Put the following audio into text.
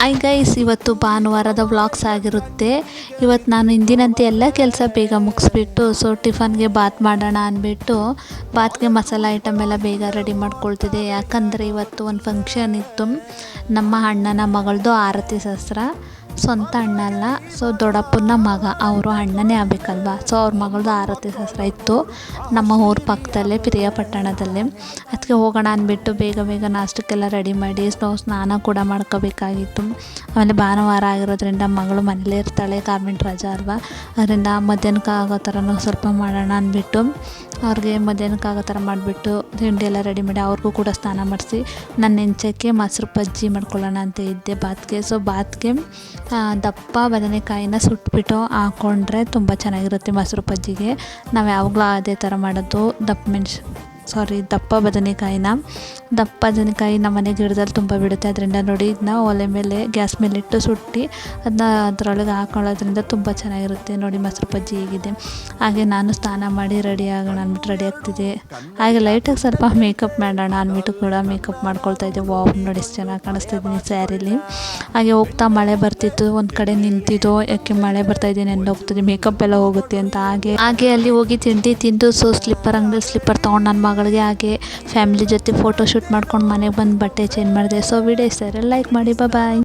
Hi guys, ಇವತ್ತು ಭಾನುವಾರದ vlogs ಆಗಿರುತ್ತೆ. ಇವತ್ತು ನಾನು ಇಂದಿನಂತೆ ಎಲ್ಲ ಕೆಲಸ ಬೇಗ ಮುಗಿಸ್ಬಿಟ್ಟು ಟಿಫನ್ಗೆ ಬಾತ್ ಮಾಡೋಣ ಅಂದ್ಬಿಟ್ಟು ಬಾತ್ಗೆ ಮಸಾಲ ಐಟಮ್ ಎಲ್ಲ ಬೇಗ ರೆಡಿ ಮಾಡ್ಕೊಳ್ತಿದ್ದೆ. ಯಾಕಂದರೆ ಇವತ್ತು ಒಂದು ಫಂಕ್ಷನ್ ಇತ್ತು. ನಮ್ಮ ಅಣ್ಣನ ಮಗಳದು ಆರತಿ ಶಾಸ್ತ್ರ. ಸ್ವಂತ ಅಣ್ಣ ಅಲ್ಲ, ದೊಡ್ಡಪ್ಪನ ಮಗ, ಅವರು ಅಣ್ಣನೇ ಆಗಬೇಕಲ್ವ. ಅವ್ರ ಮಗಳದು ಆರತಿ ಶಾಸ್ತ್ರ ಇತ್ತು ನಮ್ಮ ಊರ ಪಕ್ಕದಲ್ಲೇ, ಪಿರಿಯಾಪಟ್ಟಣದಲ್ಲೇ. ಅದಕ್ಕೆ ಹೋಗೋಣ ಅಂದ್ಬಿಟ್ಟು ಬೇಗ ನಾಷ್ಟಕ್ಕೆಲ್ಲ ರೆಡಿ ಮಾಡಿ ಸ್ನಾನ ಕೂಡ ಮಾಡ್ಕೋಬೇಕಾಗಿತ್ತು. ಆಮೇಲೆ ಭಾನುವಾರ ಆಗಿರೋದ್ರಿಂದ ಮಗಳು ಮನೇಲೇ ಇರ್ತಾಳೆ, ಗಾರ್ಮೆಂಟ್ ರಜಾ ಅಲ್ವಾ. ಅದರಿಂದ ಮಧ್ಯಾಹ್ನಕ್ಕೆ ಆಗೋ ಥರನೂ ಸ್ವಲ್ಪ ಮಾಡೋಣ ಅಂದ್ಬಿಟ್ಟು ಅವ್ರಿಗೆ ಮಧ್ಯಾಹ್ನಕ್ಕೆ ಆಗೋ ಥರ ಮಾಡಿಬಿಟ್ಟು ತಿಂಡಿ ಎಲ್ಲ ರೆಡಿ ಮಾಡಿ ಅವ್ರಿಗೂ ಕೂಡ ಸ್ನಾನ ಮಾಡಿಸಿ ನನ್ನ ನೆಂಚಕ್ಕೆ ಮೊಸರು ಬಜ್ಜಿ ಮಾಡ್ಕೊಳ್ಳೋಣ ಅಂತ ಇದ್ದೆ ಬಾತ್ಗೆ. ಬಾತ್ಗೆ ದಪ್ಪ ಬದನೆಕಾಯಿನ ಸುಟ್ಬಿಟ್ಟು ಹಾಕ್ಕೊಂಡ್ರೆ ತುಂಬ ಚೆನ್ನಾಗಿರುತ್ತೆ ಮೊಸರು ಬಜ್ಜಿಗೆ. ನಾವು ಯಾವಾಗಲೂ ಅದೇ ಥರ ಮಾಡೋದು. ದಪ್ಪ ಬದನೆಕಾಯಿ ನಮ್ಮ ಮನೆ ಗಿಡದಲ್ಲಿ ತುಂಬ ಬಿಡುತ್ತೆ. ಅದರಿಂದ ನೋಡಿ, ಇದನ್ನ ಒಲೆ ಮೇಲೆ ಗ್ಯಾಸ್ ಮೇಲೆ ಇಟ್ಟು ಸುಟ್ಟು ಅದನ್ನ ಅದರೊಳಗೆ ಹಾಕೊಳ್ಳೋದ್ರಿಂದ ತುಂಬ ಚೆನ್ನಾಗಿರುತ್ತೆ. ನೋಡಿ ಮೊಸರು ಬಜ್ಜಿ ಹೇಗಿದೆ. ಹಾಗೆ ನಾನು ಸ್ನಾನ ಮಾಡಿ ರೆಡಿ ಆಗೋಣ ಅಂದ್ಬಿಟ್ಟು ರೆಡಿ ಆಗ್ತಿದ್ದೆ. ಹಾಗೆ ಲೈಟಾಗಿ ಸ್ವಲ್ಪ ಮೇಕಪ್ ಮಾಡೋಣ ಅಂದ್ಬಿಟ್ಟು ಕೂಡ ಮೇಕಪ್ ಮಾಡ್ಕೊಳ್ತಾ ಇದ್ದೆ. ವಾವ್, ನೋಡಿ ಎಷ್ಟು ಚೆನ್ನಾಗಿ ಕಾಣಿಸ್ತಿದ್ದೀನಿ ಸ್ಯಾರಿಲಿ. ಹಾಗೆ ಹೋಗ್ತಾ ಮಳೆ ಬರ್ತಿತ್ತು, ಒಂದು ಕಡೆ ನಿಂತಿದ್ದು, ಯಾಕೆ ಮಳೆ ಬರ್ತಾ ಇದೆ ನೆಂದೋಗ್ತದೆ, ಮೇಕಪ್ ಎಲ್ಲ ಹೋಗುತ್ತೆ ಅಂತ. ಹಾಗೆ ಅಲ್ಲಿ ಹೋಗಿ ತಿಂಡಿ ತಿಂದು ಸ್ಲಿಪ್ಪರ್ ಅಂಗಡಿ ಸ್ಲಿಪ್ಪರ್ ತೊಗೊಂಡು ನನ್ನ ಮಗಳಿಗೆ, ಹಾಗೆ ಫ್ಯಾಮಿಲಿ ಜೊತೆ ಫೋಟೋ ಶೂಟ್ ಮಾಡ್ಕೊಂಡು ಮನೆಗೆ ಬಂದು ಬಟ್ಟೆ ಚೇಂಜ್ ಮಾಡಿದೆ. ವಿಡಿಯೋ ಇಷ್ಟ ಲೈಕ್ ಮಾಡಿ. ಬಾಯ್.